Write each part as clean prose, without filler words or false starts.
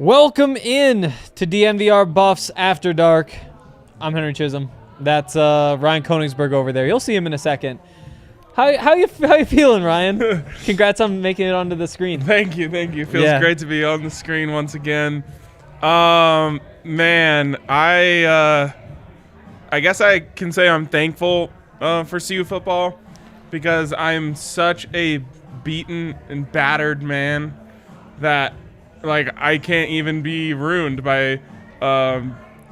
Welcome in to DNVR Buffs After Dark. I'm Henry Chisholm. That's Ryan Koenigsberg over there. You'll see him in a second. How you feeling, Ryan? Congrats on making it onto the screen. Thank you. Feels great to be on the screen once again. Man, I guess I can say I'm thankful for CU football because I'm such a beaten and battered man that I can't even be ruined by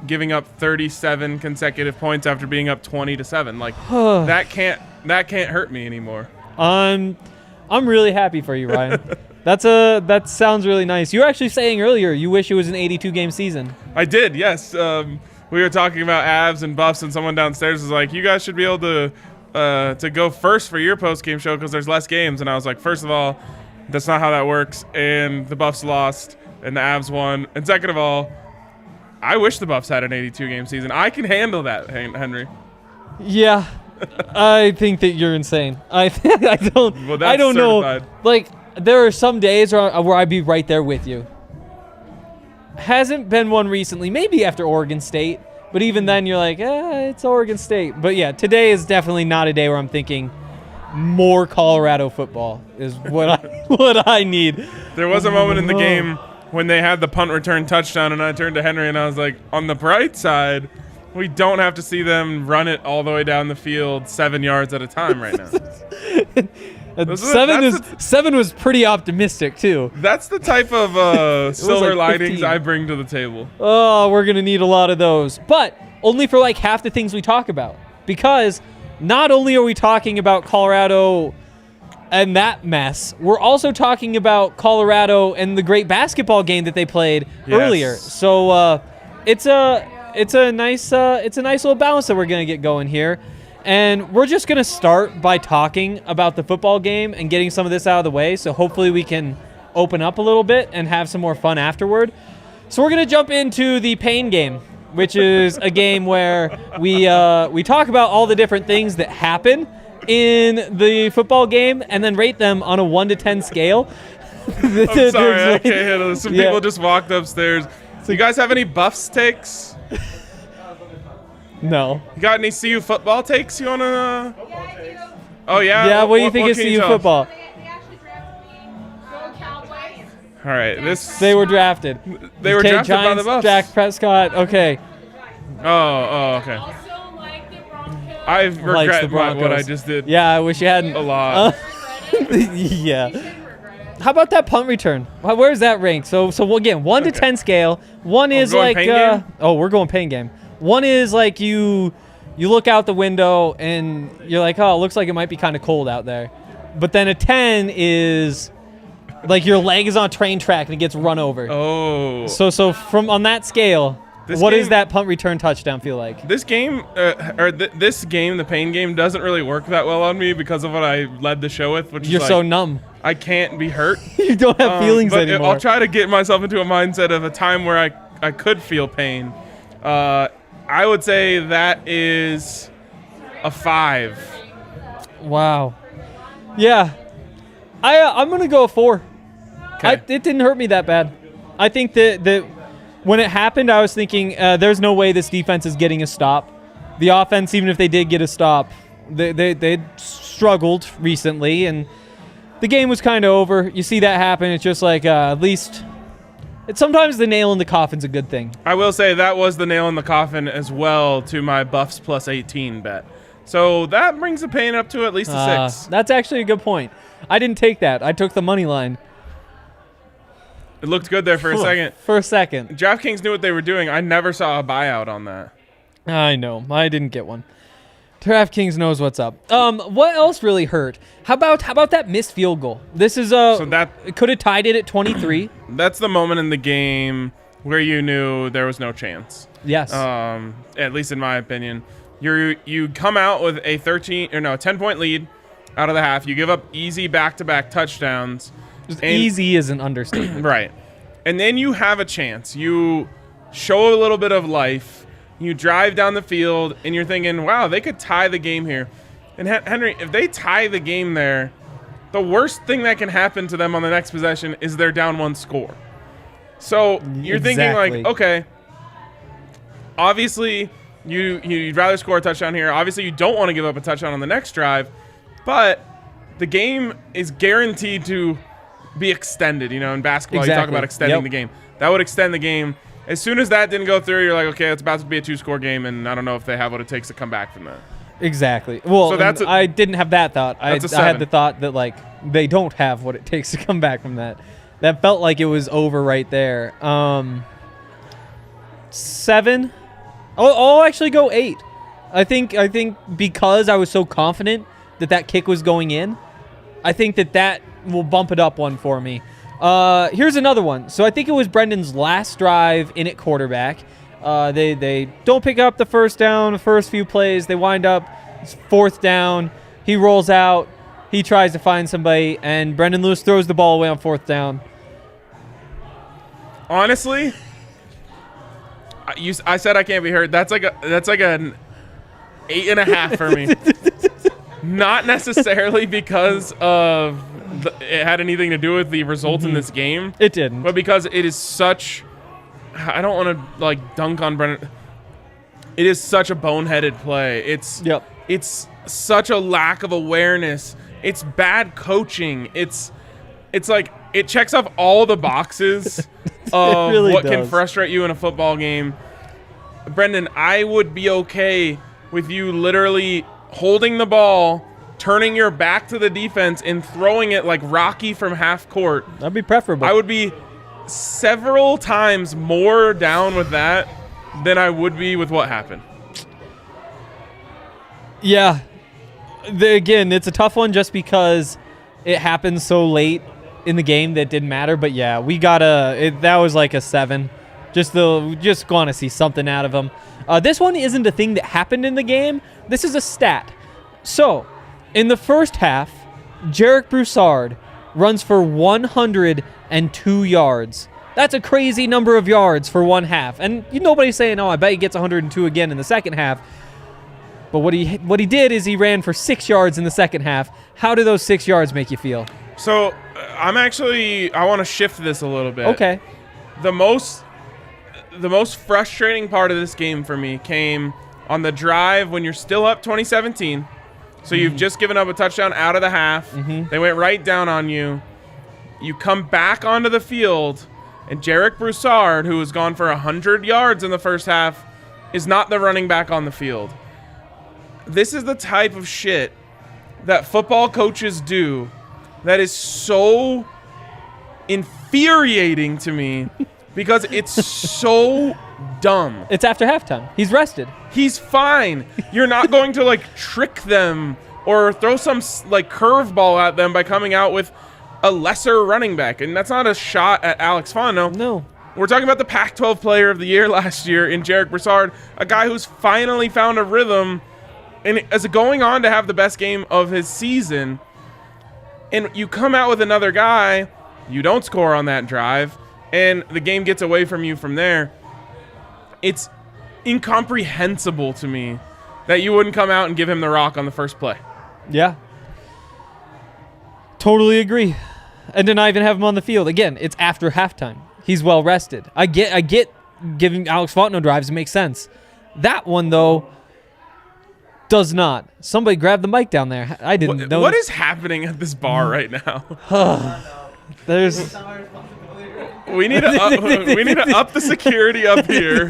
giving up 37 consecutive points after being up 20-7. That can't hurt me anymore. I'm really happy for you, Ryan. That sounds really nice. You were actually saying earlier you wish it was an 82-game season. I did, yes. We were talking about Avs and Buffs, and someone downstairs was like, "You guys should be able to go first for your post-game show because there's less games." And I was like, first of all, that's not how that works, and the Buffs lost, and the Avs won. And second of all, I wish the Buffs had an 82-game season. I can handle that, Henry. Yeah, I think that you're insane. I don't. Well, that's I don't certified. know. There are some days where I'd be right there with you. Hasn't been one recently. Maybe after Oregon State, but even then, you're like, it's Oregon State. But yeah, today is definitely not a day where I'm thinking more Colorado football is what I need. There was a moment in the game when they had the punt return touchdown, and I turned to Henry and I was like, on the bright side, we don't have to see them run it all the way down the field 7 yards at a time right now. Seven was pretty optimistic too. That's the type of silver linings 15. I bring to the table. Oh, we're going to need a lot of those. But only for half the things we talk about. Because not only are we talking about Colorado and that mess, we're also talking about Colorado and the great basketball game that they played earlier. So it's a nice little balance that we're going to get going here. And we're just going to start by talking about the football game and getting some of this out of the way. So hopefully we can open up a little bit and have some more fun afterward. So we're going to jump into the pain game, which is a game where we talk about all the different things that happen in the football game and then rate them on a 1 to 10 scale. I'm sorry, I can't handle this. Some people just walked upstairs. So you guys have any Buffs takes? No. You got any CU football takes you want to? Oh, yeah? Yeah, what do you think of CU football? They actually drafted me. Go Cowboys. All right, They were drafted. They were drafted by the Buffs. Dak Prescott. Okay. Oh, okay. Also like the Broncos. I regret what I just did. Yeah, I wish you hadn't. A lot. Yeah. How about that punt return? Where's that rank? So again, 1 to 10 scale. One is we're going pain game. One is like you look out the window and you're like, oh, it looks like it might be kind of cold out there. But then a 10 is like your leg is on a train track and it gets run over. Oh. So from on that scale, what does that punt return touchdown feel like? This game, this game, the pain game, doesn't really work that well on me because of what I led the show with, which you're is so numb. I can't be hurt. You don't have feelings but anymore. I'll try to get myself into a mindset of a time where I could feel pain. I would say that is a 5. Wow. Yeah. I'm going to go a 4. Okay. It didn't hurt me that bad. I think that when it happened, I was thinking there's no way this defense is getting a stop. The offense, even if they did get a stop, they struggled recently, and the game was kind of over. You see that happen, it's just like at least... Sometimes the nail in the coffin's a good thing. I will say that was the nail in the coffin as well to my Buffs plus 18 bet. So that brings the pain up to at least a 6. That's actually a good point. I didn't take that. I took the money line. It looked good there for a second. For a second. DraftKings knew what they were doing. I never saw a buyout on that. I know. I didn't get one. DraftKings knows what's up. What else really hurt? How about that missed field goal? This is it could have tied it at 23. That's the moment in the game where you knew there was no chance. Yes. At least in my opinion. You come out with a 10-point lead out of the half. You give up easy back-to-back touchdowns. Easy is an understatement. Right. And then you have a chance. You show a little bit of life. You drive down the field, and you're thinking, wow, they could tie the game here. And Henry, if they tie the game there, the worst thing that can happen to them on the next possession is they're down 1 score. So you're thinking Exactly. like, okay, obviously you'd rather score a touchdown here. Obviously you don't want to give up a touchdown on the next drive, but the game is guaranteed to be extended. You know, in basketball, you talk Exactly. about extending Yep. the game. That would extend the game. As soon as that didn't go through, you're like, okay, it's about to be a 2-score game, and I don't know if they have what it takes to come back from that. Exactly. Well, So that's I didn't have that thought. I that's a had 7. the thought that like they don't have what it takes to come back from that. That felt like it was over right there. 7. I'll actually go 8. I think because I was so confident that kick was going in, I think that will bump it up one for me. Here's another one. So I think it was Brendan's last drive in at quarterback. They don't pick up the first down, the first few plays. They wind up, it's 4th down. He rolls out. He tries to find somebody, and Brendan Lewis throws the ball away on 4th down. Honestly, I said I can't be hurt. That's like an 8.5 for me. Not necessarily because of it had anything to do with the result in this game. It didn't. But because it is such, I don't want to like dunk on Brennan. It is such a boneheaded play. It's such a lack of awareness. It's bad coaching. It's like it checks off all the boxes of really what can does. frustrate you in a football game. Brendan, I would be okay with you literally holding the ball, turning your back to the defense, and throwing it like Rocky from half court. That'd be preferable. I would be several times more down with that than I would be with what happened. Yeah. Again, it's a tough one just because it happened so late in the game that it didn't matter. But yeah, that was like a 7. Just want to see something out of him. This one isn't a thing that happened in the game. This is a stat. So, in the first half, Jarek Broussard runs for 102 yards. That's a crazy number of yards for one half. And nobody's saying, oh, I bet he gets 102 again in the second half. But what he did is he ran for 6 yards in the second half. How do those 6 yards make you feel? So, I want to shift this a little bit. Okay. The most frustrating part of this game for me came on the drive when you're still up 2017. So you've just given up a touchdown out of the half. They went right down on you. You come back onto the field, and Jarek Broussard, who has gone for 100 yards in the first half, is not the running back on the field. This is the type of shit that football coaches do that is so infuriating to me because it's so dumb. It's after halftime. He's rested. He's fine. You're not going to like trick them or throw some like curveball at them by coming out with a lesser running back. And that's not a shot at Alex Fondo. No. We're talking about the Pac-12 player of the year last year in Jarek Broussard, a guy who's finally found a rhythm and is going on to have the best game of his season. And you come out with another guy, you don't score on that drive, and the game gets away from you from there. It's incomprehensible to me that you wouldn't come out and give him the rock on the first play. Yeah. Totally agree. And then I even have him on the field. Again, it's after halftime. He's well rested. I get giving Alex Fontenot drives. It makes sense. That one, though, does not. Somebody grab the mic down there. I didn't know. What is happening at this bar right now? There's... We need to up the security up here.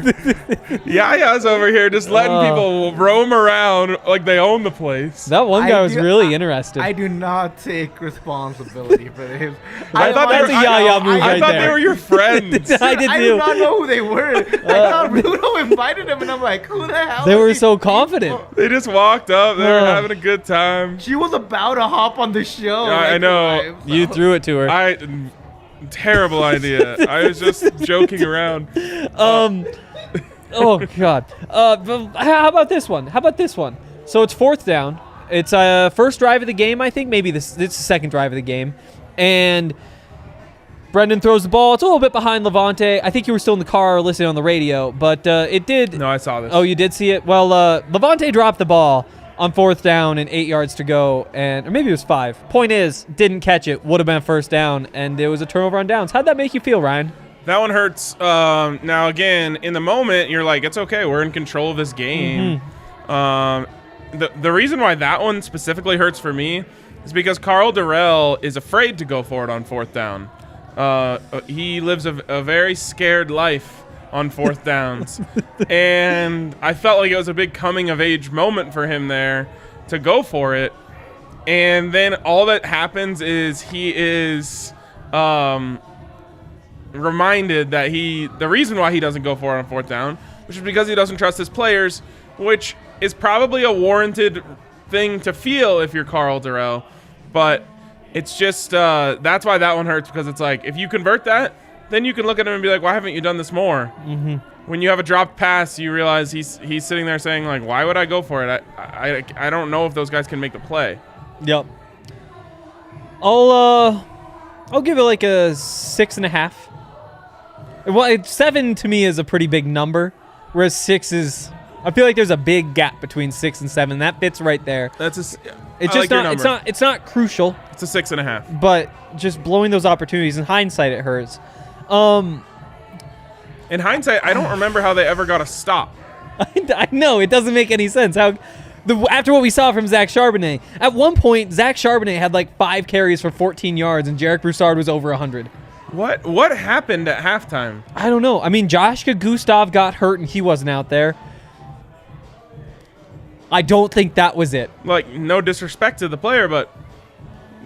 Yaya's over here just letting people roam around like they own the place. That one guy was really interested. I do not take responsibility for this. I thought that's a Yaya move I right thought there. they were your friends. I did I too. did not know who they were. I thought Rudo invited them, and I'm like, who the hell? They are were these so people? confident. They just walked up. They were having a good time. She was about to hop on the show. Yeah, I know. live, so. You threw it to her. Terrible idea. I was just joking around. Oh God. But how about this one? So it's 4th down. It's first drive of the game, I think. Maybe it's the second drive of the game, and Brendan throws the ball. It's a little bit behind Levante. I think you were still in the car or listening on the radio, but it did. No, I saw this. Oh, you did see it? Well, Levante dropped the ball on 4th down and 8 yards to go, or maybe it was 5. Point is, didn't catch it. Would have been a first down, and there was a turnover on downs. How'd that make you feel, Ryan? That one hurts. Now, again, in the moment, you're like, it's okay. We're in control of this game. The reason why that one specifically hurts for me is because Carl Durrell is afraid to go for it on 4th down. He lives a very scared life on 4th downs. And I felt like it was a big coming-of-age moment for him there to go for it. And then all that happens is he is reminded that the reason why he doesn't go for it on 4th down, which is because he doesn't trust his players, which is probably a warranted thing to feel if you're Carl Durrell. But it's just that's why that one hurts, because it's like, if you convert that, then you can look at him and be like, why haven't you done this more? When you have a dropped pass, you realize he's sitting there saying, like, why would I go for it? I don't know if those guys can make the play. Yep. I'll give it like a 6.5. Well, 7 to me is a pretty big number, whereas 6 is. I feel like there's a big gap between 6 and 7. That fits right there. It's just not. It's not crucial. It's a 6.5. But just blowing those opportunities, in hindsight, it hurts. In hindsight, I don't remember how they ever got a stop. I know, it doesn't make any sense. After what we saw from Zach Charbonnet, at one point, Zach Charbonnet had like 5 carries for 14 yards, and Jarek Broussard was over 100. What happened at halftime? I don't know. I mean, Joshka Gustav got hurt, and he wasn't out there. I don't think that was it. Like, no disrespect to the player, but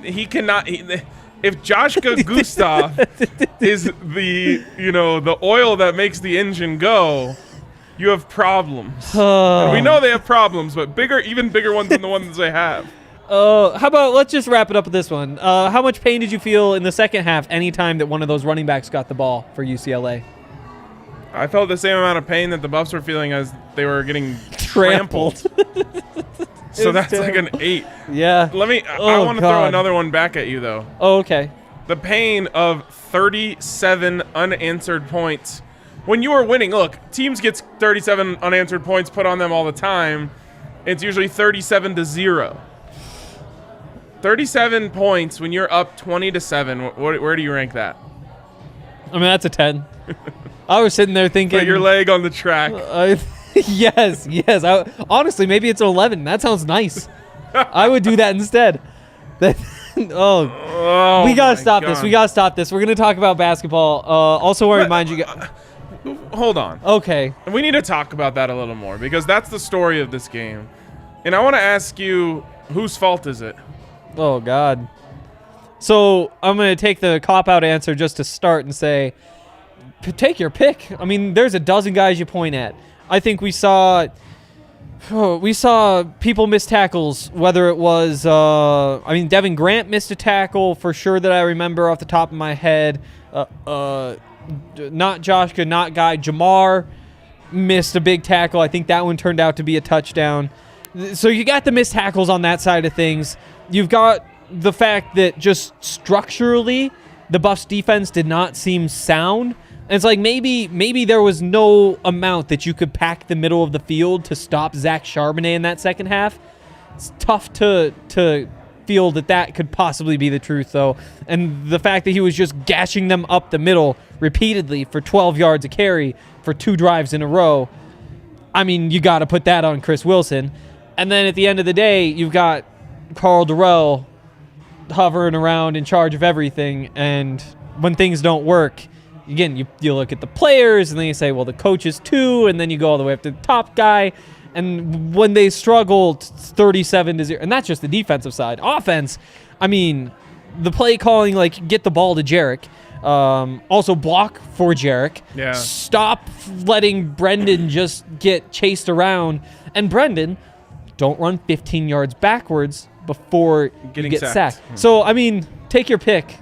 he cannot. If Joshka Gustav is the oil that makes the engine go, you have problems. And we know they have problems, but even bigger ones than the ones they have. How about let's just wrap it up with this one. How much pain did you feel in the second half anytime that one of those running backs got the ball for UCLA? I felt the same amount of pain that the Buffs were feeling as they were getting trampled. So that's terrible. Like an 8. Yeah. I want to throw another one back at you, though. Oh, okay. The pain of 37 unanswered points. When you are winning, look, teams get 37 unanswered points put on them all the time. It's usually 37-0. 37 points when you're up 20-7. Where do you rank that? I mean, that's a 10. I was sitting there thinking. Put your leg on the track. Yes. Honestly, maybe it's an 11. That sounds nice. I would do that instead. We gotta stop this. We gotta stop this. We're gonna talk about basketball. Also, want to remind you. Hold on. Okay. We need to talk about that a little more, because that's the story of this game. And I want to ask you, whose fault is it? Oh God. So I'm gonna take the cop-out answer just to start and say, take your pick. I mean, there's a dozen guys you point at. I think we saw people miss tackles, whether it was, Devin Grant missed a tackle for sure that I remember off the top of my head. Not Joshka, not Guy. Jamar missed a big tackle. I think that one turned out to be a touchdown. So you got the missed tackles on that side of things. You've got the fact that just structurally, the Buffs defense did not seem sound. And it's like maybe there was no amount that you could pack the middle of the field to stop Zach Charbonnet in that second half. It's tough to feel that could possibly be the truth, though. And the fact that he was just gashing them up the middle repeatedly for 12 yards a carry for 2 drives in a row, I mean, you got to put that on Chris Wilson. And then at the end of the day, you've got Carl Durrell hovering around in charge of everything. And when things don't work, again, you look at the players, and then you say, well, the coaches too, and then you go all the way up to the top guy. And when they struggled 37-0, and that's just the defensive side. Offense, I mean, the play calling, like, get the ball to Jarek. Also block for Jarek. Yeah. Stop letting Brendan just get chased around. And Brendan, don't run 15 yards backwards before you get sacked. So, I mean, take your pick.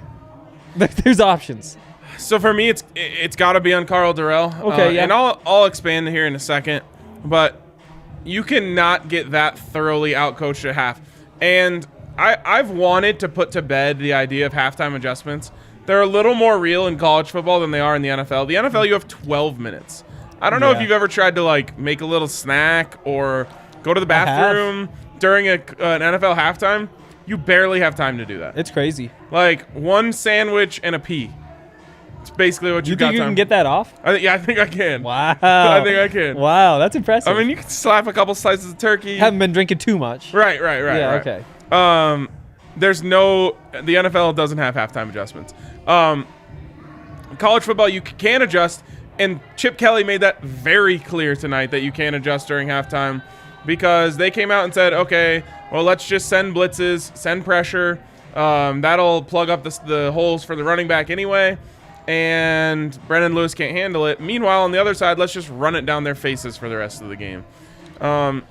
There's options. So for me, it's got to be on Carl Durrell. Okay, yeah. And I'll expand here in a second, but you cannot get that thoroughly outcoached at half. And I've wanted to put to bed the idea of halftime adjustments. They're a little more real in college football than they are in the NFL. The NFL, you have 12 minutes. I don't know if you've ever tried to like make a little snack or go to the bathroom during an NFL halftime. You barely have time to do that. It's crazy. Like one sandwich and a pee. It's basically what You got. think you Tom. can get that off? I think I can. Wow. I think I can. Wow, that's impressive. I mean, you can slap a couple slices of turkey. Haven't been drinking too much. Right. Yeah, right. okay. The NFL doesn't have halftime adjustments. College football, you can adjust, and Chip Kelly made that very clear tonight that you can adjust during halftime because they came out and said, okay, well, let's just send blitzes, send pressure. That'll plug up the holes for the running back anyway, and Brendan Lewis can't handle it. Meanwhile, on the other side, let's just run it down their faces for the rest of the game. And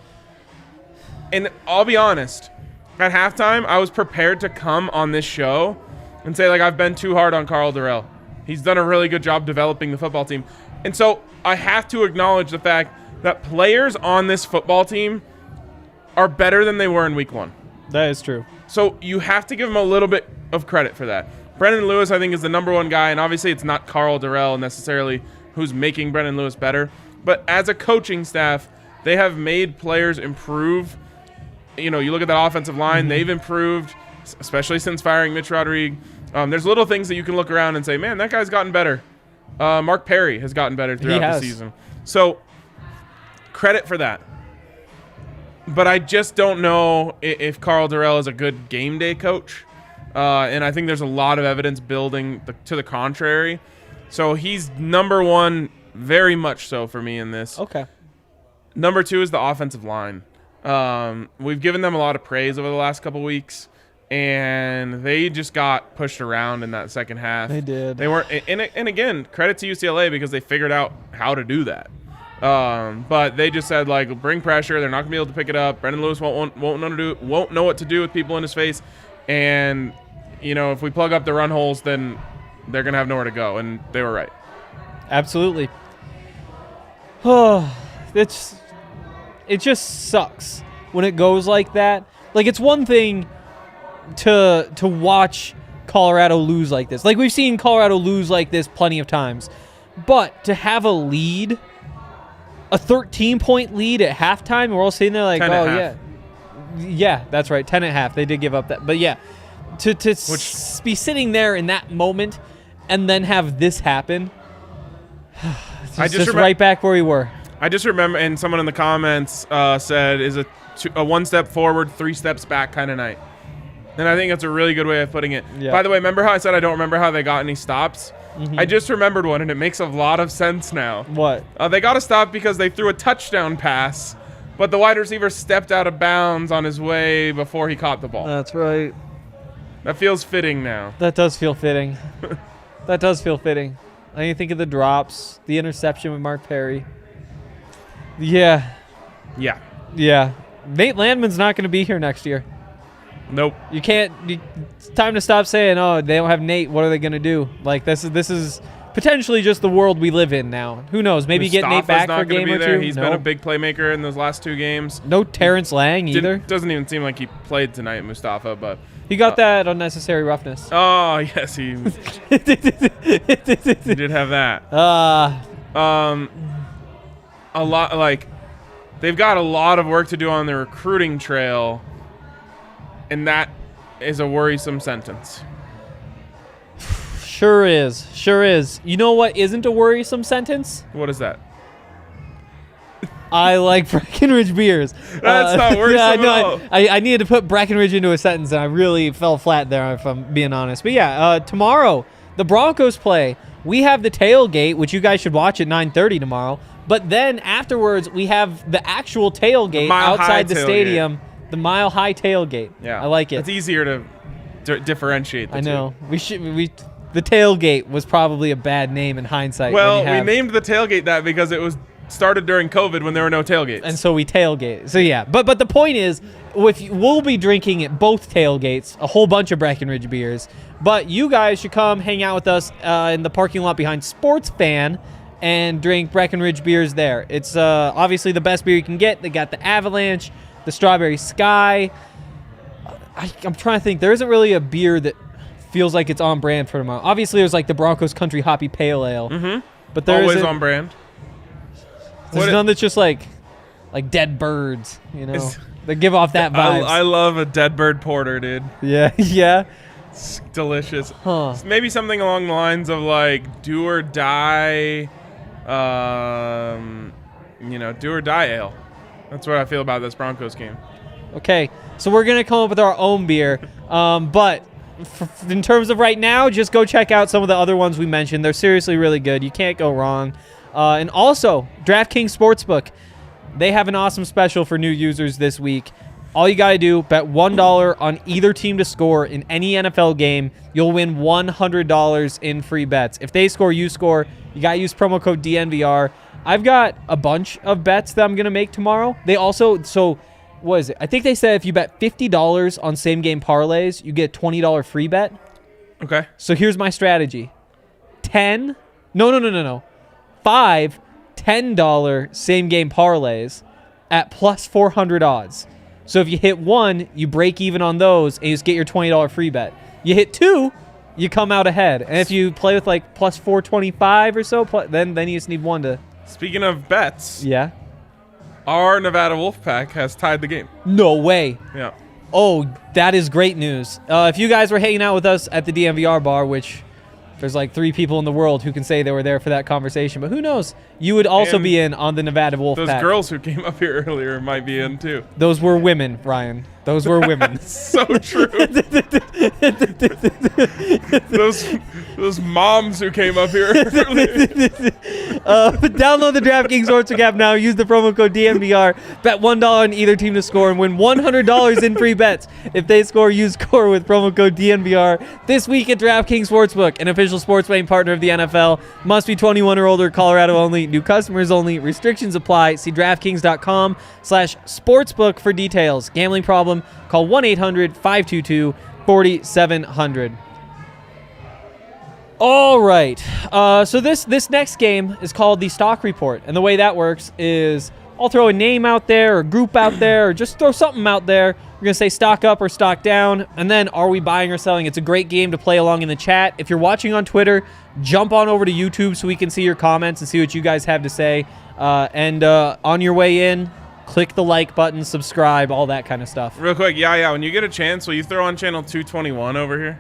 I'll be honest, at halftime, I was prepared to come on this show and say, like, I've been too hard on Carl Durrell. He's done a really good job developing the football team. And so I have to acknowledge the fact that players on this football team are better than they were in week 1. That is true. So you have to give him a little bit of credit for that. Brendan Lewis, I think, is the number one guy, and obviously it's not Carl Durrell necessarily who's making Brendan Lewis better. But as a coaching staff, they have made players improve. You know, you look at that offensive line, they've improved, especially since firing Mitch Rodriguez. There's little things that you can look around and say, man, that guy's gotten better. Mark Perry has gotten better throughout the season. So credit for that. But I just don't know if Carl Durrell is a good game day coach. And I think there's a lot of evidence building to the contrary. So he's number one, very much so for me in this. Okay. Number 2 is the offensive line. We've given them a lot of praise over the last couple weeks, and they just got pushed around in that second half. They did. They weren't, and again, credit to UCLA because they figured out how to do that. But they just said, like, bring pressure. They're not gonna be able to pick it up. Brendan Lewis won't know what to do with people in his face, and you know, if we plug up the run holes, then they're gonna have nowhere to go. And they were right. Absolutely. Oh, it just sucks when it goes like that. Like, it's one thing to watch Colorado lose like this. Like, we've seen Colorado lose like this plenty of times. But to have a lead, a 13-point lead at halftime, and we're all sitting there like, oh, yeah. Yeah, that's right, 10.5. They did give up that. But, yeah, to be sitting there in that moment and then have this happen, it's just right back where we were. I just remember, and someone in the comments said, is a 1 step forward, 3 steps back kind of night. And I think that's a really good way of putting it. Yeah. By the way, remember how I said I don't remember how they got any stops? Mm-hmm. I just remembered one, and it makes a lot of sense now. What? They got a stop because they threw a touchdown pass, but the wide receiver stepped out of bounds on his way before he caught the ball. That's right. That feels fitting now. That does feel fitting. That does feel fitting. I didn't think of the drops, the interception with Mark Perry. Yeah. Yeah. Yeah. Nate Landman's not going to be here next year. Nope. You can't. It's time to stop saying, "Oh, they don't have Nate. What are they going to do?" Like, this is potentially just the world we live in now. Who knows? Maybe get Nate back for a game or two. He's been a big playmaker in those last 2 games. No Terrence Lang either. Doesn't even seem like he played tonight, Mustafa, but he got that unnecessary roughness. Oh yes, he he did have that. A lot, like, they've got a lot of work to do on the recruiting trail, and that is a worrisome sentence. Sure is. Sure is. You know what isn't a worrisome sentence? What is that? I like Breckenridge beers. That's not worrisome at all. I needed to put Breckenridge into a sentence, and I really fell flat there, if I'm being honest. But yeah, tomorrow, the Broncos play. We have the tailgate, which you guys should watch at 9:30 tomorrow. But then afterwards, we have the actual tailgate outside the stadium, the Mile High tailgate. Yeah, I like it. It's easier to differentiate the two. I know. Two. The tailgate was probably a bad name in hindsight. Well, we named the tailgate that because it was started during COVID when there were no tailgates. And so we tailgate. So yeah, but the point is, we'll be drinking at both tailgates a whole bunch of Breckenridge beers. But you guys should come hang out with us in the parking lot behind Sports Fan and drink Breckenridge beers there. It's obviously the best beer you can get. They got the Avalanche, the Strawberry Sky. I'm trying to think. There isn't really a beer that feels like it's on brand for tomorrow. Obviously, there's like the Broncos Country Hoppy Pale Ale. Mm-hmm. But there always on brand. There's none that's just like dead birds, you know. They give off that vibe. I love a dead bird porter, dude. Yeah, yeah. It's delicious. Huh. Maybe something along the lines of like do or die, do or die ale. That's what I feel about this Broncos game. Okay, so we're going to come up with our own beer. But in terms of right now, just go check out some of the other ones we mentioned. They're seriously really good. You can't go wrong. And also, DraftKings Sportsbook, they have an awesome special for new users this week. All you got to do, bet $1 on either team to score in any NFL game. You'll win $100 in free bets. If they score, you score. You got to use promo code DNVR. I've got a bunch of bets that I'm going to make tomorrow. They also, what is it? I think they said if you bet $50 on same-game parlays, you get a $20 free bet. Okay. So here's my strategy. 5 $10 same-game parlays at plus 400 odds. So if you hit one, you break even on those, and you just get your $20 free bet. You hit two, you come out ahead. And if you play with like plus 425 or so, then you just need one to... Speaking of bets, Yeah? our Nevada Wolfpack has tied the game. No way. Yeah. Oh, that is great news. If you guys were hanging out with us at the DMVR bar, which there's like 3 people in the world who can say they were there for that conversation, but who knows? You would also And be in on the Nevada Wolfpack. Those girls who came up here earlier might be in too. Those were women, Ryan. Those were women. So true. those moms who came up here earlier. Download the DraftKings Sportsbook app now. Use the promo code DNVR. Bet $1 on either team to score and win $100 in free bets. If they score, you score with promo code DNVR. This week at DraftKings Sportsbook, an official sports betting partner of the NFL. Must be 21 or older. Colorado only. New customers only. Restrictions apply. See DraftKings.com/sportsbook for details. Gambling problem? Call 1-800-522-4700. All right. So this next game is called the Stock Report. And the way that works is I'll throw a name out there or group out there or just throw something out there. We're going to say stock up or stock down. And then are we buying or selling? It's a great game to play along in the chat. If you're watching on Twitter, jump on over to YouTube so we can see your comments and see what you guys have to say. And on your way in, click the like button, subscribe, all that kind of stuff. Real quick, yeah. When you get a chance, will you throw on channel 221 over here?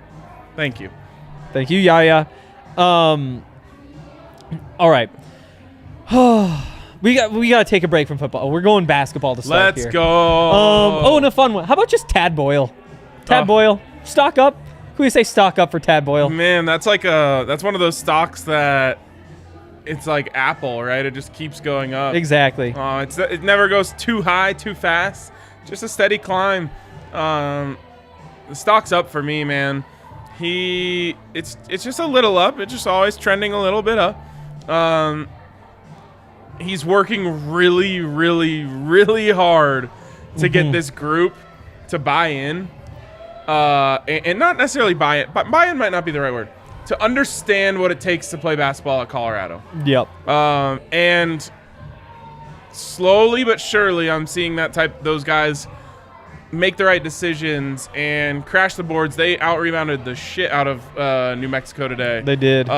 Thank you. Thank you, Yaya. All right. We got to take a break from football. We're going basketball to start here. Let's go. And a fun one. How about just Tad Boyle? Tad Boyle, stock up. Who do you say stock up for Tad Boyle? Man, that's one of those stocks that it's like Apple, right? It just keeps going up. Exactly. It never goes too high, too fast. Just a steady climb. The stock's up for me, man. It's just a little up. It's just always trending a little bit up. He's working really, really, really hard to get this group to buy in. And not necessarily buy it, but buy in might not be the right word. To understand what it takes to play basketball at Colorado. Yep. And slowly but surely, I'm seeing those guys make the right decisions and crash the boards. They out-rebounded the shit out of New Mexico today. They did.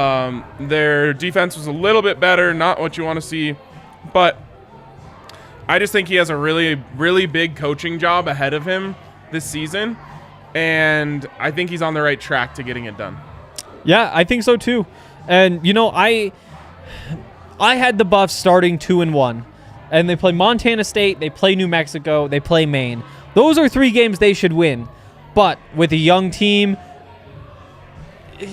Their defense was a little bit better, not what you want to see, but I just think he has a really, really big coaching job ahead of him this season, and I think he's on the right track to getting it done. Yeah, I think so too. And I had the Buffs starting 2-1, and they play Montana State, they play New Mexico, they play Maine. Those are 3 games they should win. But with a young team,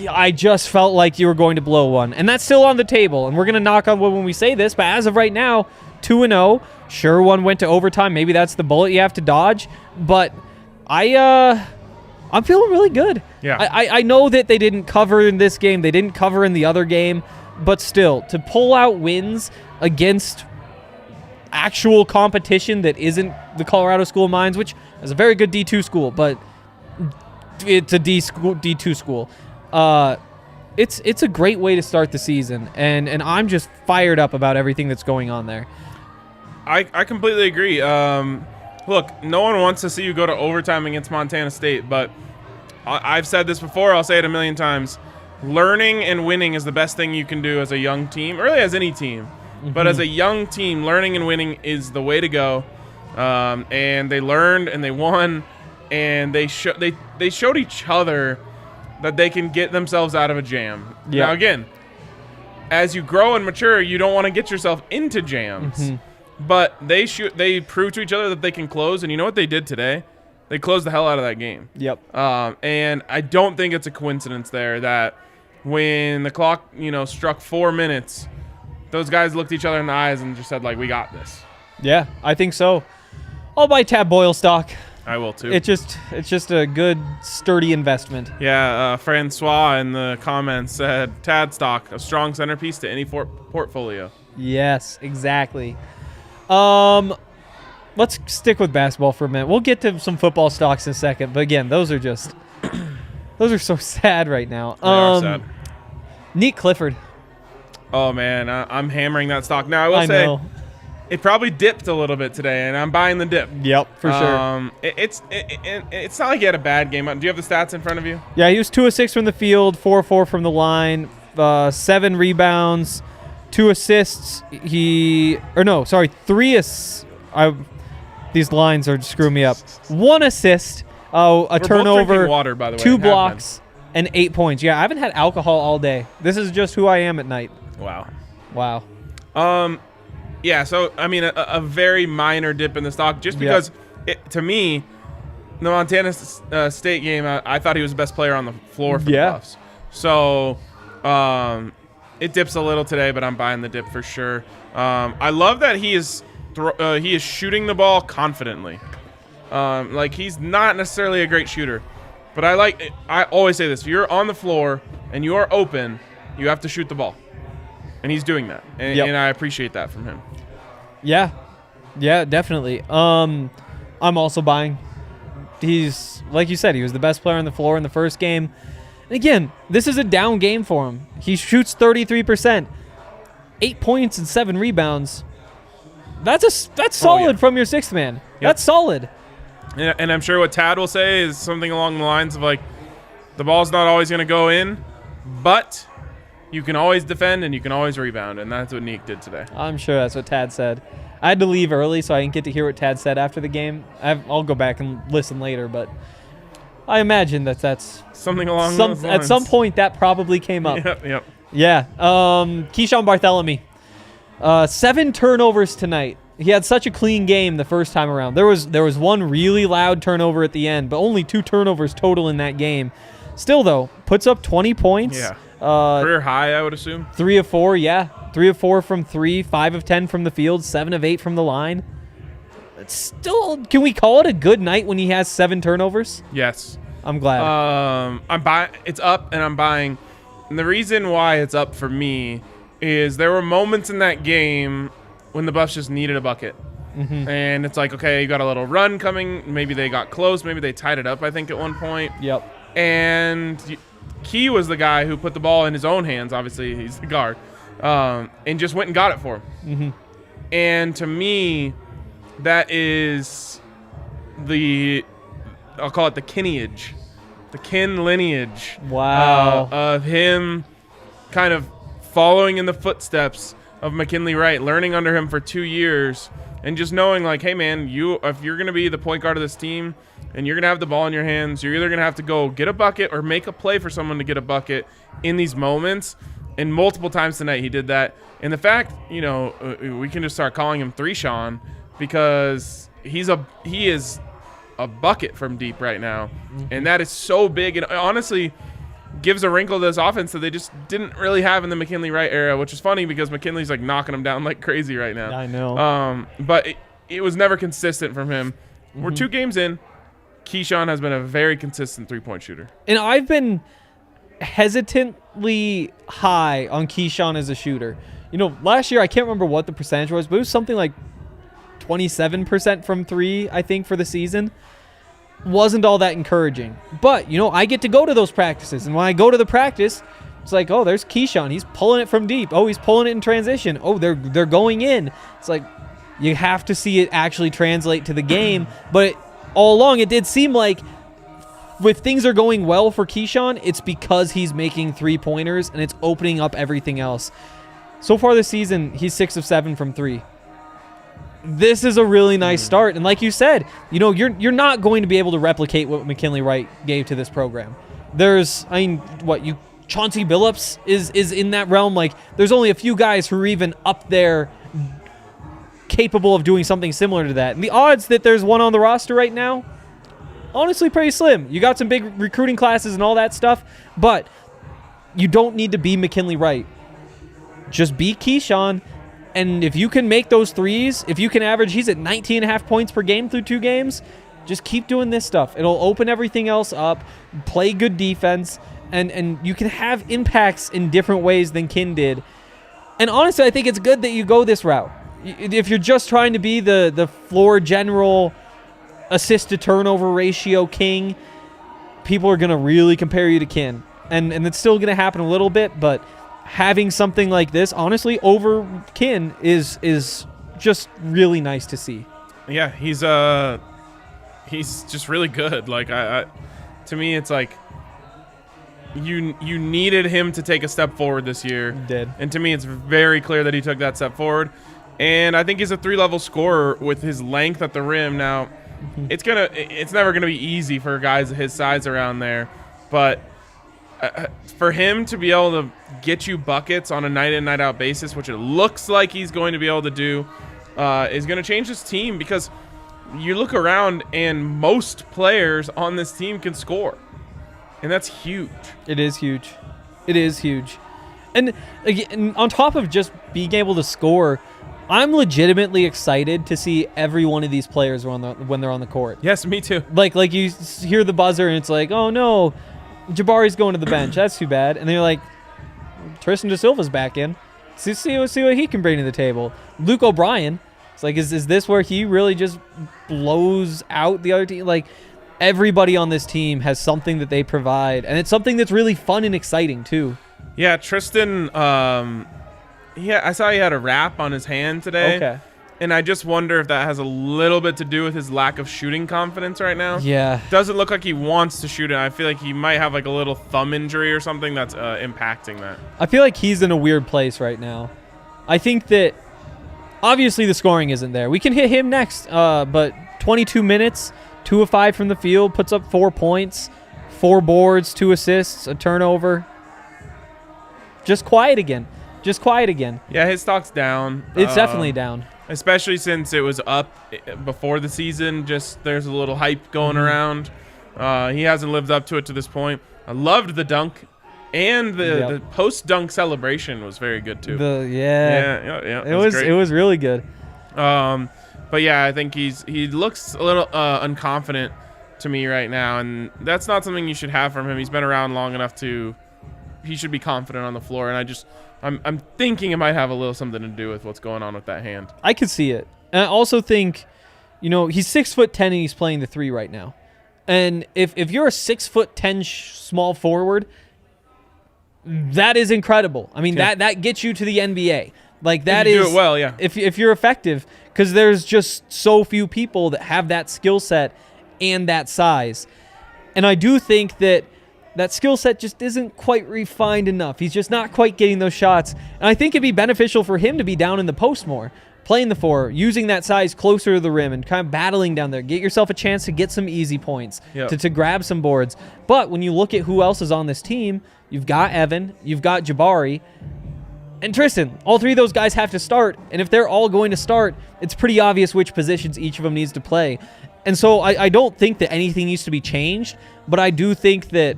I just felt like you were going to blow one, and that's still on the table. And we're gonna knock on wood when we say this, but as of right now, 2-0. Sure, one went to overtime. Maybe that's the bullet you have to dodge. But I'm feeling really good. Yeah. I know that they didn't cover in this game. They didn't cover in the other game. But still, to pull out wins against actual competition that isn't the Colorado School of Mines, which is a very good D2 school, but it's a D2 school. It's a great way to start the season. And I'm just fired up about everything that's going on there. I completely agree. Look, no one wants to see you go to overtime against Montana State, but I've said this before, I'll say it a million times. Learning and winning is the best thing you can do as a young team, or really as any team. But as a young team, learning and winning is the way to go. And they learned and they won, and they showed each other that they can get themselves out of a jam. Yeah. Now, again, as you grow and mature, you don't want to get yourself into jams. Mm-hmm. But they prove to each other that they can close, and you know what they did today? They closed the hell out of that game. Yep. And I don't think it's a coincidence there that when the clock, struck 4 minutes, those guys looked each other in the eyes and just said, like, we got this. Yeah, I think so. I'll buy Tab Boyle stock. I will too. It's just a good, sturdy investment. Yeah, Francois in the comments said, Tad stock, a strong centerpiece to any portfolio. Yes, exactly. Let's stick with basketball for a minute. We'll get to some football stocks in a second, but again, those are so sad right now. They are sad. Neat Clifford. Oh man, I'm hammering that stock. Now I will say, know. it probably dipped a little bit today, and I'm buying the dip. Yep, for sure. It's not like he had a bad game. Do you have the stats in front of you? Yeah, he was 2 of 6 from the field, 4 of 4 from the line, 7 rebounds, 2 assists. 3 assists. These lines are screwing me up. 1 assist, a We're both turnover, drinking water, by the way. 2 Have been. blocks, and 8 points. Yeah, I haven't had alcohol all day. This is just who I am at night. Wow. Yeah, so, I mean, a very minor dip in the stock, just because, to me, the Montana State game, I thought he was the best player on the floor for the Buffs. So, it dips a little today, but I'm buying the dip for sure. I love that he is shooting the ball confidently. Like, he's not necessarily a great shooter, but I always say this: if you're on the floor and you are open, you have to shoot the ball, and he's doing that, and I appreciate that from him. Yeah, definitely. I'm also buying. He's, like you said, he was the best player on the floor in the first game. And again, this is a down game for him. He shoots 33%, 8 points and 7 rebounds. That's solid from your sixth man. Yep. That's solid. And I'm sure what Tad will say is something along the lines of, like, the ball's not always going to go in, but you can always defend and you can always rebound, and that's what Neek did today. I'm sure that's what Tad said. I had to leave early, so I didn't get to hear what Tad said after the game. I'll go back and listen later, but I imagine that's something along those lines. At some point, that probably came up. Yep. Yeah. Keyshawn Bartholomew. 7 turnovers tonight. He had such a clean game the first time around. There was one really loud turnover at the end, but only 2 turnovers total in that game. Still, though, puts up 20 points. Yeah. Career high, I would assume. 3 of 4, yeah. 3 of 4 from 3, 5 of 10 from the field, 7 of 8 from the line. It's still, can we call it a good night when he has 7 turnovers? Yes. I'm glad. I'm buying. It's up, and I'm buying. And the reason why it's up for me is there were moments in that game when the Buffs just needed a bucket. Mm-hmm. And it's like, okay, you got a little run coming. Maybe they got close. Maybe they tied it up, I think, at one point. Yep. And Key was the guy who put the ball in his own hands. Obviously, he's the guard. And just went and got it for him. Mm-hmm. And to me, that is I'll call it the Kinneyage. The Kin lineage. Wow. Of him kind of following in the footsteps of McKinley Wright, learning under him for 2 years, and just knowing, like, hey, man, if you're going to be the point guard of this team and you're going to have the ball in your hands, you're either going to have to go get a bucket or make a play for someone to get a bucket in these moments. And multiple times tonight he did that. And the fact, we can just start calling him 3-Sean because he is a bucket from deep right now. Mm-hmm. And that is so big. And honestly, gives a wrinkle to this offense that they just didn't really have in the McKinley Wright era, which is funny because McKinley's like knocking them down like crazy right now. I know. But it was never consistent from him. Mm-hmm. We're 2 games in. Keyshawn has been a very consistent 3-point shooter. And I've been hesitantly high on Keyshawn as a shooter. Last year, I can't remember what the percentage was, but it was something like 27% from 3, I think, for the season. Wasn't all that encouraging. But, I get to go to those practices. And when I go to the practice, it's like, oh, there's Keyshawn. He's pulling it from deep. Oh, he's pulling it in transition. Oh, they're going in. It's like you have to see it actually translate to the game. But all along, it did seem like if things are going well for Keyshawn, it's because he's making 3-pointers and it's opening up everything else. So far this season, he's 6 of 7 from 3. This is a really nice start. And like you said, you're not going to be able to replicate what McKinley Wright gave to this program. There's, Chauncey Billups is in that realm. Like, there's only a few guys who are even up there capable of doing something similar to that. And the odds that there's one on the roster right now, honestly, pretty slim. You got some big recruiting classes and all that stuff, but you don't need to be McKinley Wright. Just be Keyshawn, and if you can make those threes, if you can average, he's at 19.5 points per game through 2 games, just keep doing this stuff. It'll open everything else up, play good defense, and you can have impacts in different ways than Kin did. And honestly, I think it's good that you go this route. If you're just trying to be the floor general, assist to turnover ratio king, people are going to really compare you to Kin. And it's still going to happen a little bit, but having something like this, honestly, over Kin is just really nice to see. Yeah, he's just really good. Like, to me, it's like you needed him to take a step forward this year. He did. And to me, it's very clear that he took that step forward. And I think he's a 3-level scorer with his length at the rim. Now, it's never gonna be easy for guys his size around there, but for him to be able to get you buckets on a night in, night out basis, which it looks like he's going to be able to do, is going to change his team, because you look around and most players on this team can score, and that's huge. It is huge. It is huge. And again, on top of just being able to score, I'm legitimately excited to see every one of these players when they're on the court. Yes, me too. Like you hear the buzzer and it's like, oh no, Jabari's going to the bench. That's too bad. And then you're like, Tristan Da Silva's back in. See what he can bring to the table. Luke O'Brien. It's like, is this where he really just blows out the other team? Like, everybody on this team has something that they provide, and it's something that's really fun and exciting too. Yeah, Tristan. I saw he had a wrap on his hand today. Okay. And I just wonder if that has a little bit to do with his lack of shooting confidence right now. Yeah. Doesn't look like he wants to shoot it. I feel like he might have like a little thumb injury or something that's impacting that. I feel like he's in a weird place right now. I think that obviously the scoring isn't there. We can hit him next, but 22 minutes, 2 of 5 from the field, puts up 4 points, 4 boards, 2 assists, a turnover. Just quiet again. Yeah, his stock's down. It's definitely down. Especially since it was up before the season. Just there's a little hype going around. He hasn't lived up to it to this point. I loved the dunk, and the post-dunk celebration was very good too. Yeah. It was really good. But yeah, I think he looks a little unconfident to me right now, and that's not something you should have from him. He's been around long enough he should be confident on the floor, and I'm thinking it might have a little something to do with what's going on with that hand. I could see it. And I also think, he's 6'10" and he's playing the 3 right now. And if you're a 6'10" small forward, that is incredible. I mean, that gets you to the NBA. Like, that is, do it well, yeah. If you're effective, because there's just so few people that have that skill set and that size. And I do think that skill set just isn't quite refined enough. He's just not quite getting those shots. And I think it'd be beneficial for him to be down in the post more, playing the 4, using that size closer to the rim and kind of battling down there. Get yourself a chance to get some easy points, to grab some boards. But when you look at who else is on this team, you've got Evan, you've got Jabari, and Tristan. All 3 of those guys have to start. And if they're all going to start, it's pretty obvious which positions each of them needs to play. And so I don't think that anything needs to be changed, but I do think that,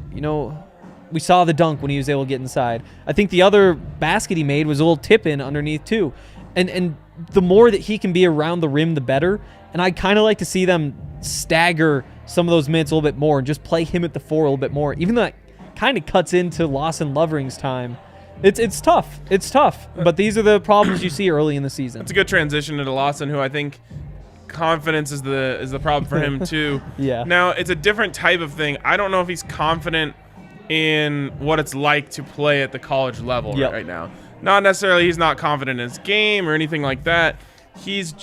we saw the dunk when he was able to get inside. I think the other basket he made was a little tip-in underneath too. And the more that he can be around the rim, the better. And I'd kind of like to see them stagger some of those minutes a little bit more and just play him at the 4 a little bit more, even though that kind of cuts into Lawson Lovering's time. It's tough. It's tough. But these are the problems you see early in the season. It's a good transition into Lawson, who I think confidence is the problem for him too. Yeah. Now, it's a different type of thing. I don't know if he's confident in what it's like to play at the college level right now. Not necessarily he's not confident in his game or anything like that. He's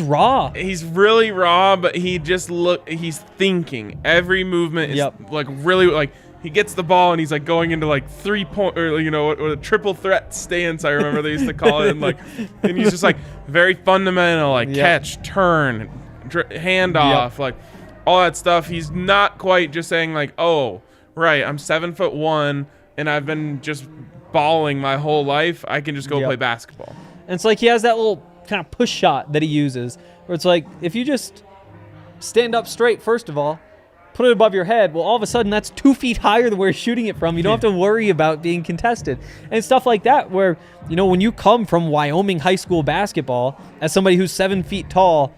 raw. He's really raw, but he's thinking. Every movement is like really like he gets the ball and he's like going into like 3-point or what a triple threat stance. I remember they used to call it, and he's just like very fundamental, like catch, turn, hand off, like all that stuff. He's not quite just saying like, oh, right, I'm 7'1" and I've been just balling my whole life. I can just go play basketball. And it's like he has that little kind of push shot that he uses where it's like, if you just stand up straight, first of all, put it above your head, well, all of a sudden that's 2 feet higher than where you're shooting it from. You don't have to worry about being contested. And stuff like that where, you know, when you come from Wyoming high school basketball as somebody who's 7 feet tall,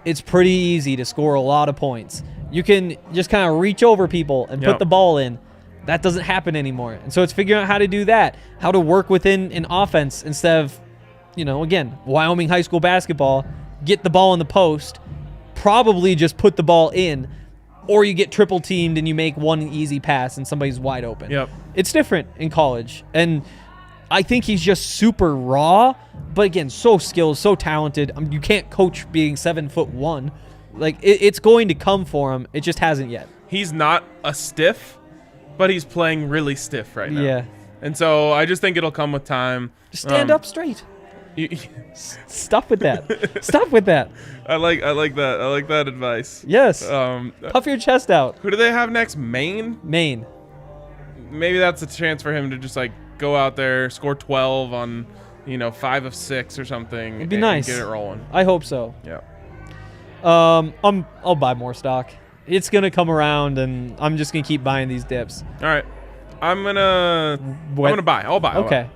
it's pretty easy to score a lot of points. You can just kind of reach over people and put the ball in. That doesn't happen anymore. And so it's figuring out how to do that, how to work within an offense instead of, you know, again, Wyoming high school basketball, get the ball in the post, probably just put the ball in, or you get triple teamed and you make one easy pass and somebody's wide open. Yep. It's different in college. And I think he's just super raw, but again, so skilled, so talented. I mean, you can't coach being 7'1". Like, it's going to come for him. It just hasn't yet. He's not a stiff, but he's playing really stiff right now. Yeah. And so I just think it'll come with time. Just stand up straight. Stop with that. Stop with that. I like that. I like that advice. Yes. Puff your chest out. Who do they have next? Maine? Maine. Maybe that's a chance for him to just like go out there, score 12 on, 5 of 6 or something. It'd be nice. And get it rolling. I hope so. Yeah. I'll buy more stock. It's gonna come around, and I'm just gonna keep buying these dips. All right. I'm gonna buy. I'll buy. Okay.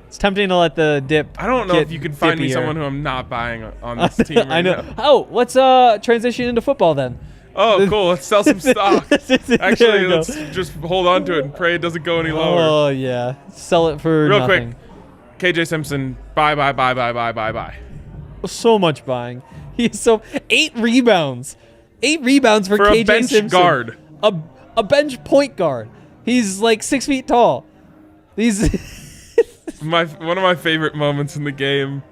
It's tempting to let the dip. I don't know if you can find me dippier. someone who I'm not buying on this team right I know. now. Oh, let's transition into football then. Oh, cool. Let's sell some stock. There Actually, we go. let's just hold on to it and pray it doesn't go any lower. Oh yeah, sell it for Real nothing. quick, KJ Simpson, buy. So much buying. He's 8 rebounds. 8 rebounds for For a KJ bench Simpson. guard. A bench point guard. He's like 6 feet tall. One of my favorite moments in the game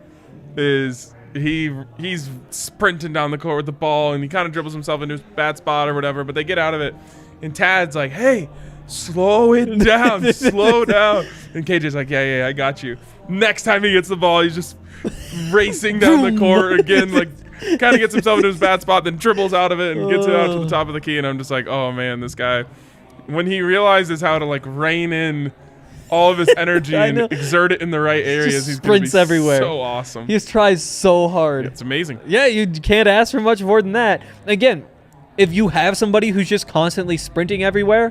is he's sprinting down the court with the ball and he kind of dribbles himself into his bad spot or whatever, but they get out of it. And Tad's like, hey, slow it down, slow down. And KJ's like, yeah, I got you. Next time he gets the ball, he's just racing down the court again, like kind of gets himself into his bad spot, then dribbles out of it and gets it out to the top of the key. And I'm just like, oh man, this guy, when he realizes how to like rein in all of his energy and exert it in the right areas, he's gonna sprints be everywhere. So awesome. He just tries so hard. It's amazing. Yeah, you can't ask for much more than that. Again, if you have somebody who's just constantly sprinting everywhere,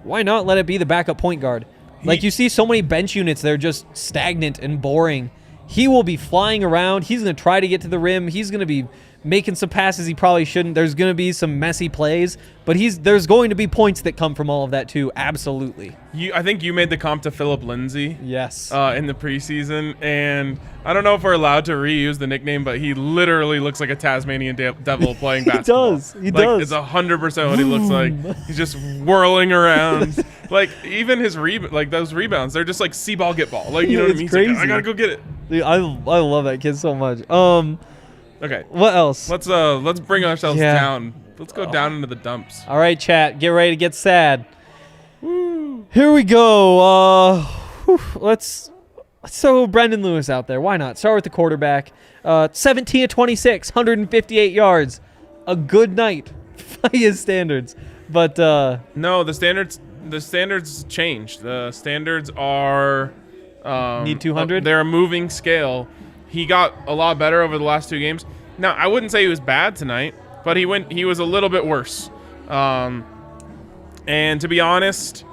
why not let it be the backup point guard? Like, you see so many bench units that are just stagnant and boring. He will be flying around. He's going to try to get to the rim. He's going to be making some passes he probably shouldn't. There's going to be some messy plays, but there's going to be points that come from all of that too. Absolutely. I think you made the comp to Philip Lindsay. Yes. In the preseason, and I don't know if we're allowed to reuse the nickname, but he literally looks like a Tasmanian devil playing basketball. He does. It's 100% what he looks like. He's just whirling around. Like, even his those rebounds, they're just like see ball, get ball. Like, you know what I mean? He's crazy. like, I gotta go get it. Dude, I love that kid so much. Okay. What else? Let's bring ourselves down. Let's go down into the dumps. All right, chat. Get ready to get sad. Woo. Here we go. Let's throw Brendan Lewis out there. Why not? Start with the quarterback. 17 of 26, 158 yards. A good night by his standards. But no, the standards changed. The standards are need 200. They're a moving scale. He got a lot better over the last 2 games. Now, I wouldn't say he was bad tonight, but he was a little bit worse. And to be honest,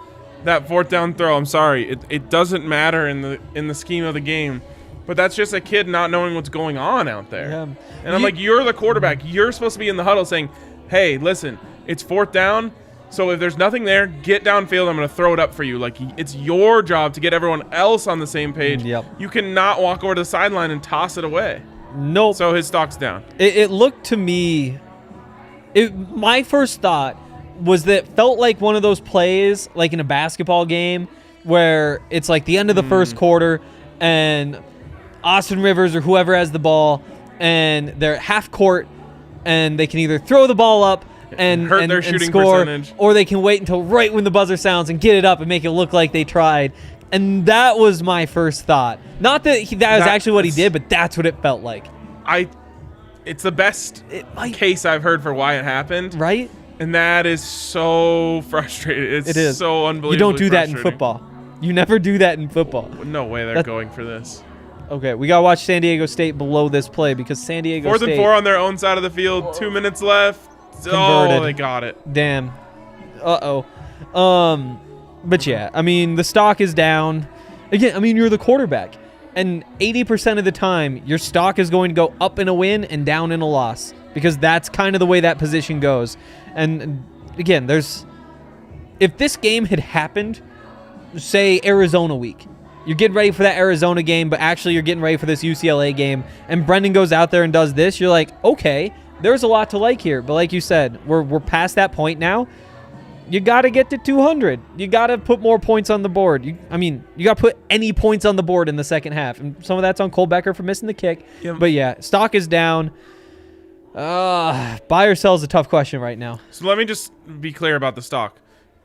that 4th down throw, I'm sorry, it doesn't matter in the scheme of the game. But that's just a kid not knowing what's going on out there. Yeah. And I'm like, you're the quarterback. You're supposed to be in the huddle saying, hey, listen, it's 4th down. So if there's nothing there, get downfield. I'm going to throw it up for you. Like, it's your job to get everyone else on the same page. Yep. You cannot walk over to the sideline and toss it away. Nope. So his stock's down. It looked to me, my first thought was that it felt like one of those plays, like in a basketball game, where it's like the end of the first quarter, and Austin Rivers or whoever has the ball, and they're at half court, and they can either throw the ball up and hurt their shooting score, percentage, or they can wait until right when the buzzer sounds and get it up and make it look like they tried. And that was my first thought. Not that that was actually what he did, but that's what it felt like. it's the best It might, case I've heard for why it happened. right? And that is so frustrating. It's It is. so unbelievable. You don't do that in football. You never do that in football. No way they're going for this. Okay, we got to watch San Diego State below this play because San Diego Fourth State. and 4 on their own side of the field. 2 minutes left. Oh, Converted. they got it. Damn. Uh-oh. But yeah, I mean, the stock is down. Again, I mean, you're the quarterback. And 80% of the time, your stock is going to go up in a win and down in a loss. Because that's kind of the way that position goes. And again, if this game had happened, say Arizona week, you're getting ready for that Arizona game, but actually you're getting ready for this UCLA game, and Brendan goes out there and does this, you're like, okay, there's a lot to like here. But like you said, we're past that point now. You got to get to 200. You got to put more points on the board. You got to put any points on the board in the second half. And some of that's on Cole Becker for missing the kick. Yep. But yeah, stock is down. Buy or sell is a tough question right now. So let me just be clear about the stock.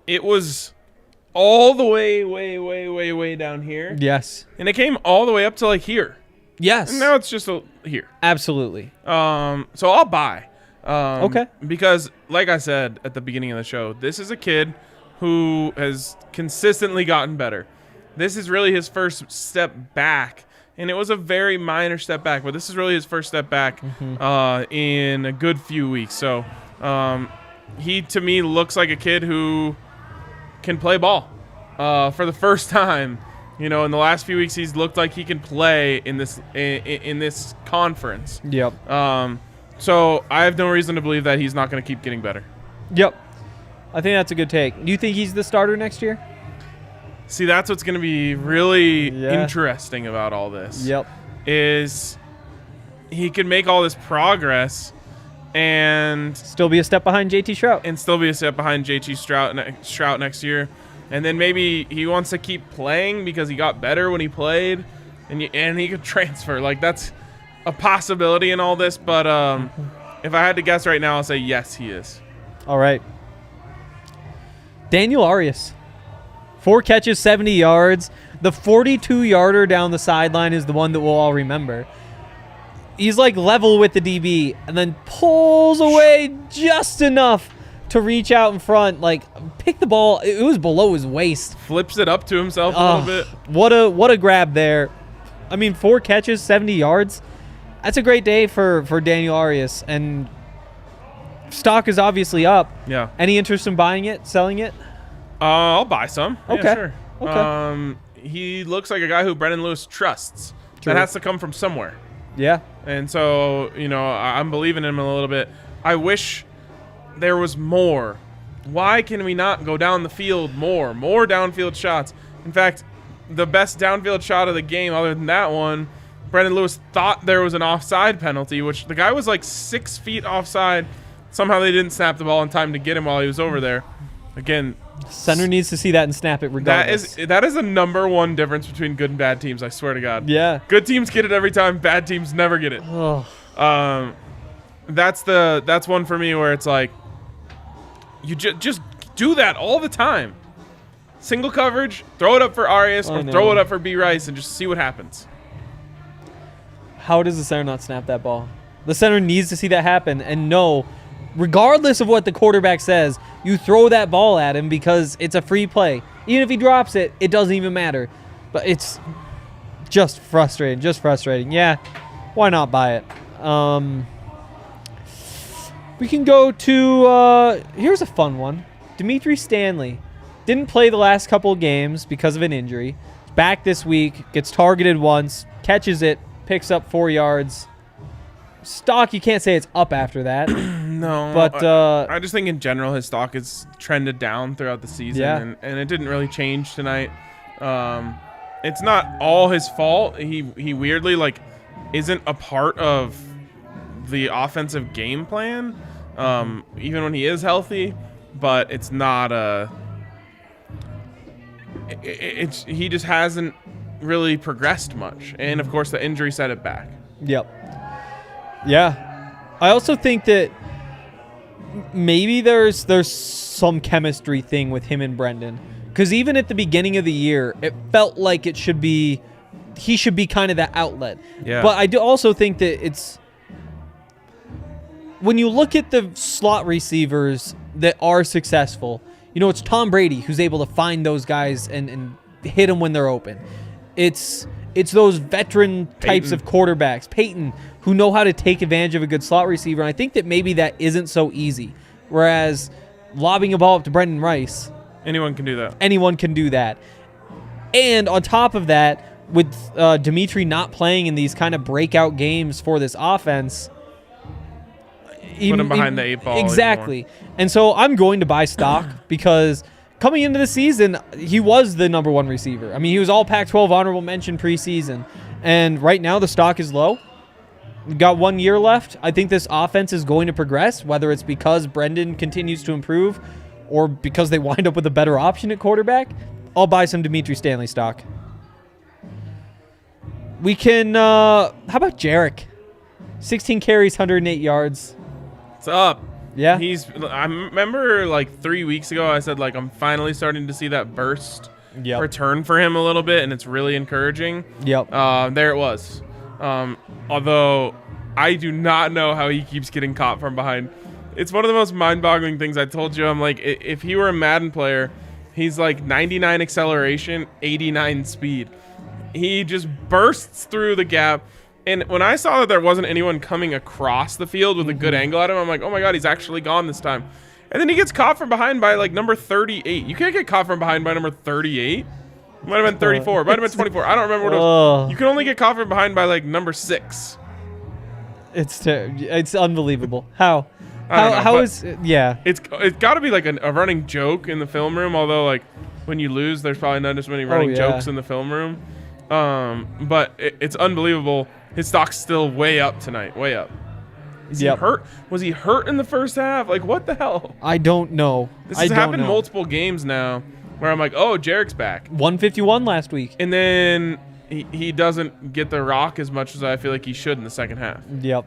It was all the way down here. Yes. And it came all the way up to like here. Yes. And now it's just here. Absolutely. So I'll buy. Okay. Because like I said at the beginning of the show, this is a kid who has consistently gotten better. This is really his first step back. And it was a very minor step back, but this is really his first step back in a good few weeks. So he, to me, looks like a kid who can play ball for the first time. You know, in the last few weeks, he's looked like he can play in this conference. Yep. So I have no reason to believe that he's not going to keep getting better. Yep. I think that's a good take. Do you think he's the starter next year? See, that's what's going to be really Yeah. interesting about all this. Yep. Is he can make all this progress and Still be a step behind JT Shrout. still be a step behind JT Strout next year. And then maybe he wants to keep playing because he got better when he played, and he could transfer. Like, that's a possibility in all this. But if I had to guess right now, I'll say yes, he is. All right. Daniel Arias. 4 catches, 70 yards. The 42-yarder down the sideline is the one that we'll all remember. He's like level with the DB and then pulls away just enough to reach out in front, like pick the ball. It was below his waist. Flips it up to himself a little bit. What a grab there. I mean, 4 catches, 70 yards. That's a great day for Daniel Arias. And stock is obviously up. Yeah. Any interest in buying it, selling it? I'll buy some. Okay. Yeah, sure. Okay. He looks like a guy who Brendan Lewis trusts. True. That has to come from somewhere. Yeah. And so, you know, I'm believing in him a little bit. I wish there was more. Why can we not go down the field more downfield shots? In fact, the best downfield shot of the game, other than that one, Brendan Lewis thought there was an offside penalty, which the guy was like 6 feet offside. Somehow they didn't snap the ball in time to get him while he was over there. Again, Center needs to see that and snap it regardless. that is the number one difference between good and bad teams, I swear to God. Yeah. Good teams get it every time, bad teams never get it. Oh. That's one for me where it's like you just do that all the time. Single coverage, throw it up for Arias or throw it up for B. Rice and just see what happens. How does the center not snap that ball? The center needs to see that happen and know, regardless of what the quarterback says, you throw that ball at him because it's a free play. Even if he drops it, it doesn't even matter. But it's just frustrating. Yeah, why not buy it? We can go to, here's a fun one. Dimitri Stanley. Didn't play the last couple of games because of an injury. Back this week, gets targeted once, catches it, picks up 4 yards. Stock, you can't say it's up after that. No, But I just think in general his stock has trended down throughout the season, Yeah. and it didn't really change tonight. It's not all his fault. He weirdly like isn't a part of the offensive game plan, even when he is healthy. But it's not a. He just hasn't really progressed much, and of course the injury set it back. Yep. Yeah. I also think that maybe there's some chemistry thing with him and Brendan. Because even at the beginning of the year, it felt like he should be kind of that outlet. Yeah. But I do also think that when you look at the slot receivers that are successful, it's Tom Brady who's able to find those guys and hit them when they're open. It's those veteran types of quarterbacks, Peyton, who know how to take advantage of a good slot receiver. And I think that maybe that isn't so easy. Whereas lobbing a ball up to Brendan Rice, anyone can do that. Anyone can do that. And on top of that, with Dimitri not playing in these kind of breakout games for this offense, put him behind the 8 ball. Exactly. Anymore. And so I'm going to buy stock because coming into the season, he was the number 1 receiver. I mean, he was all Pac-12 honorable mention preseason. And right now the stock is low. We've got 1 year left. I think this offense is going to progress, whether it's because Brendan continues to improve or because they wind up with a better option at quarterback. I'll buy some Dimitri Stanley stock. We can, how about Jarek? 16 carries, 108 yards. It's up. Yeah. I remember like 3 weeks ago, I said like I'm finally starting to see that burst return for him a little bit, and it's really encouraging. Yep. There it was. Although I do not know how he keeps getting caught from behind. It's one of the most mind-boggling things. I told you, I'm like, if he were a Madden player, he's like 99 acceleration, 89 speed. He just bursts through the gap. And when I saw that there wasn't anyone coming across the field with a good angle at him, I'm like, oh my God, he's actually gone this time. And then he gets caught from behind by like number 38. You can't get caught from behind by number 38. Might have been 34. Might have been 24. I don't remember what it was. You can only get caught from behind by like number 6. It's unbelievable. How? Yeah. It's got to be like a running joke in the film room. Although like when you lose, there's probably not as many running jokes in the film room. But it's unbelievable. His stock's still way up tonight. Way up. Is he hurt? Was he hurt in the first half? Like what the hell? I don't know. This has happened multiple games now where I'm like, oh, Jarek's back. 151 last week. And then he doesn't get the rock as much as I feel like he should in the second half. Yep.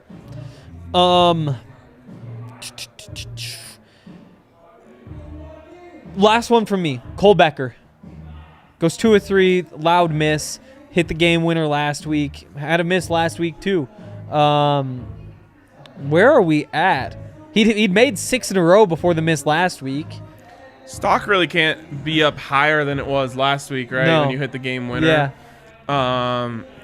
Last one from me. Cole Becker. Goes 2 of 3, loud miss. Hit the game winner last week. Had a miss last week too. Where are we at? He'd made 6 in a row before the miss last week. Stock really can't be up higher than it was last week, right? No. When you hit the game winner. Yeah.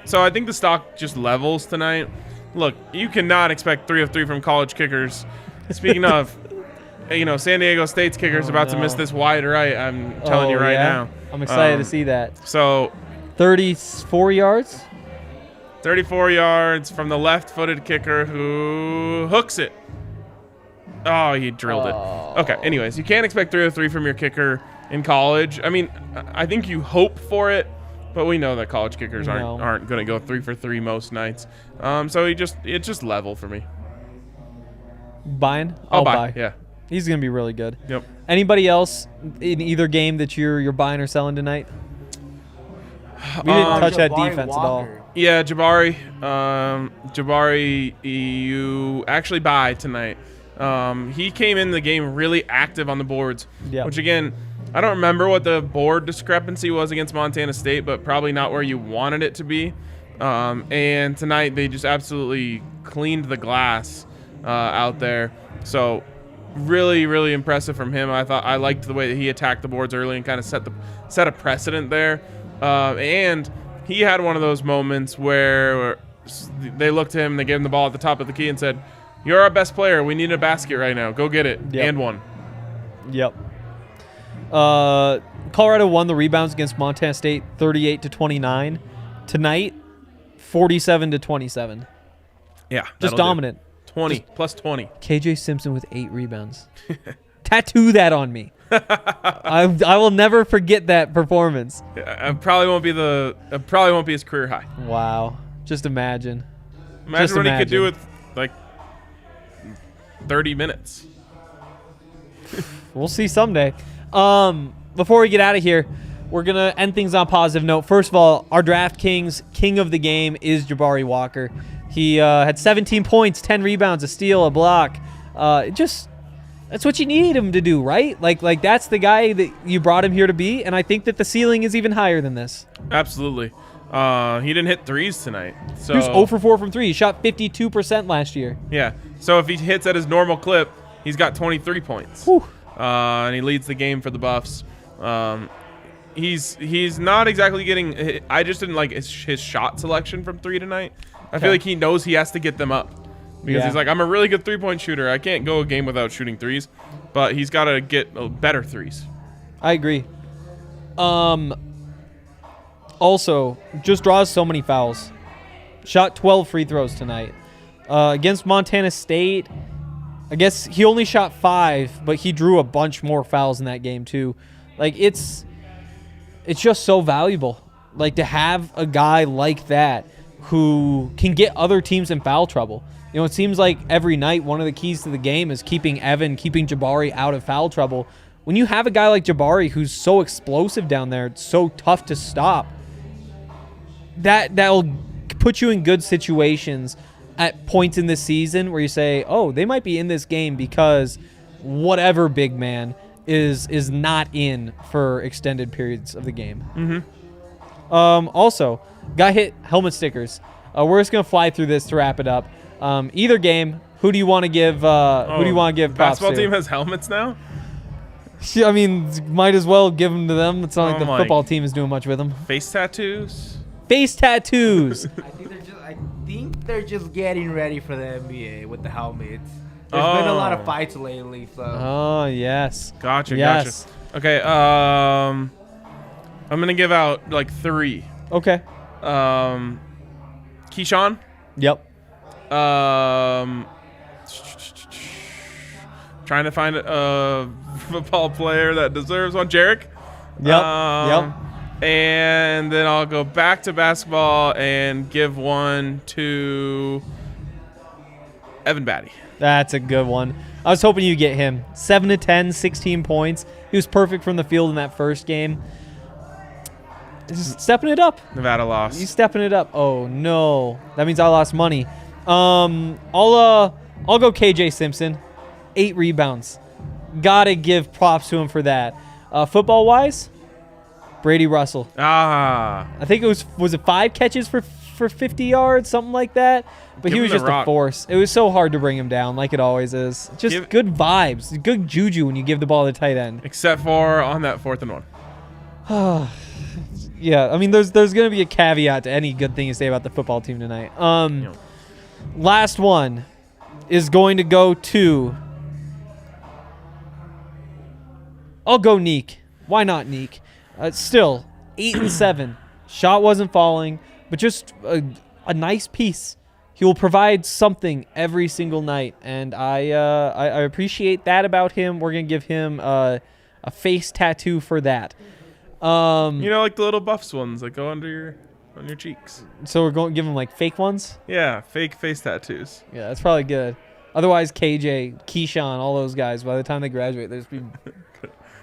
So I think the stock just levels tonight. Look, you cannot expect 3 of 3 from college kickers. Speaking of, San Diego State's kicker's about to miss this wide right. I'm telling you right now. I'm excited to see that. So 34 yards? 34 yards from the left-footed kicker who hooks it. Oh, he drilled it. Okay, anyways, you can't expect 3 of 3 from your kicker in college. I mean, I think you hope for it, but we know that college kickers aren't going to go 3 for 3 most nights. So it's just level for me. Buying? I'll buy. Yeah. He's going to be really good. Yep. Anybody else in either game that you're buying or selling tonight? We didn't touch that Jabari defense Walker. at all. Yeah, Jabari. Jabari, you actually buy tonight. He came in the game really active on the boards, which again, I don't remember what the board discrepancy was against Montana State, but probably not where you wanted it to be. And tonight they just absolutely cleaned the glass out there. So really, really impressive from him. I liked the way that he attacked the boards early and kind of set a precedent there. And he had one of those moments where they looked at him, they gave him the ball at the top of the key and said, "You're our best player. We need a basket right now. Go get it." And one. Yep. Colorado won the rebounds against Montana State 38-29. Tonight, 47-27. Yeah. Just dominant. 20 plus 20. KJ Simpson with 8 rebounds. Tattoo that on me. I will never forget that performance. It probably won't be his career high. Wow. Just imagine. Imagine what he could do with like 30 minutes. We'll see someday. Before we get out of here, we're going to end things on a positive note. First of all, our DraftKings king of the game is Jabari Walker. He had 17 points, 10 rebounds, a steal, a block. That's what you need him to do, right? Like that's the guy that you brought him here to be, and I think that the ceiling is even higher than this. Absolutely. He didn't hit threes tonight. So He was 0 for 4 from 3. He shot 52% last year. yeah. So if he hits at his normal clip, he's got 23 points. Whew. And he leads the game for the Buffs. He's not exactly getting. I just didn't like his shot selection from 3 tonight. I feel like he knows he has to get them up because he's like, I'm a really good 3-point shooter. I can't go a game without shooting threes, but he's got to get better threes. I agree. Also, just draws so many fouls. Shot 12 free throws tonight. Against Montana State, I guess he only shot 5, but he drew a bunch more fouls in that game too. Like, it's just so valuable. Like, to have a guy like that who can get other teams in foul trouble. You know, it seems like every night one of the keys to the game is keeping Jabari out of foul trouble. When you have a guy like Jabari who's so explosive down there, it's so tough to stop, that'll put you in good situations at points in the season where you say, oh, they might be in this game because whatever big man is not in for extended periods of the game. Mm-hmm. Also, got hit helmet stickers. We're just gonna fly through this to wrap it up. Either game, who do you want to give? Who do you want to give props to? Basketball team has helmets now. I mean, might as well give them to them. It's not like the my- football team is doing much with them. Face tattoos. Face tattoos. I think they're just getting ready for the NBA with the helmets. There's been a lot of fights lately, so. Oh yes. Gotcha. Yes. Gotcha. Okay. I'm gonna give out like 3. Okay. Keyshawn. Yep. Trying to find a football player that deserves one. Jarek. Yep. And then I'll go back to basketball and give one to Evan Batty. That's a good one. I was hoping you'd get him. 7 to 10, 16 points. He was perfect from the field in that first game. Just stepping it up. Nevada lost. He's stepping it up. Oh no, that means I lost money. I'll go KJ Simpson. 8 rebounds. Gotta give props to him for that. Football wise, Brady Russell. Ah. I think it was it 5 catches for 50 yards, something like that. But Give he him was the just rock. a force. It was so hard to bring him down, like it always is. Just good vibes, good juju when you give the ball to the tight end. Except for on that 4th and 1. Yeah, I mean, there's going to be a caveat to any good thing you say about the football team tonight. Last one is going to go to. I'll go Neek. Why not Neek? Still 8 and 7. Shot wasn't falling, but just a nice piece. He will provide something every single night, and I appreciate that about him. We're gonna give him a face tattoo for that. Like the little Buffs ones that go on your cheeks. So we're going to give him like fake ones. Yeah, fake face tattoos. Yeah, that's probably good. Otherwise, KJ, Keyshawn, all those guys, by the time they graduate, there's be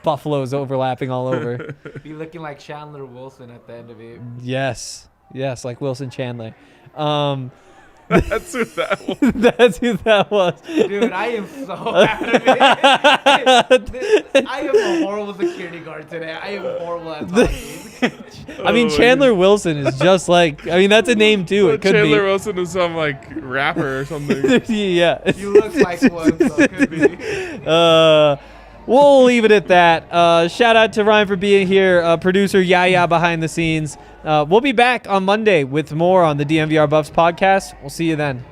buffaloes overlapping all over. Be looking like Chandler Wilson at the end of it. Yes, like Wilson Chandler. That's who that was. That's who that was. Dude, I am so out of it. I am a horrible security guard today. I am horrible at talking. I mean, Chandler Wilson is just like, I mean, that's a name too. It could Chandler be. Wilson is some like rapper or something. Yeah. You look like one, so it could be. We'll leave it at that. Shout out to Ryan for being here. Producer Yaya behind the scenes. We'll be back on Monday with more on the DMVR Buffs podcast. We'll see you then.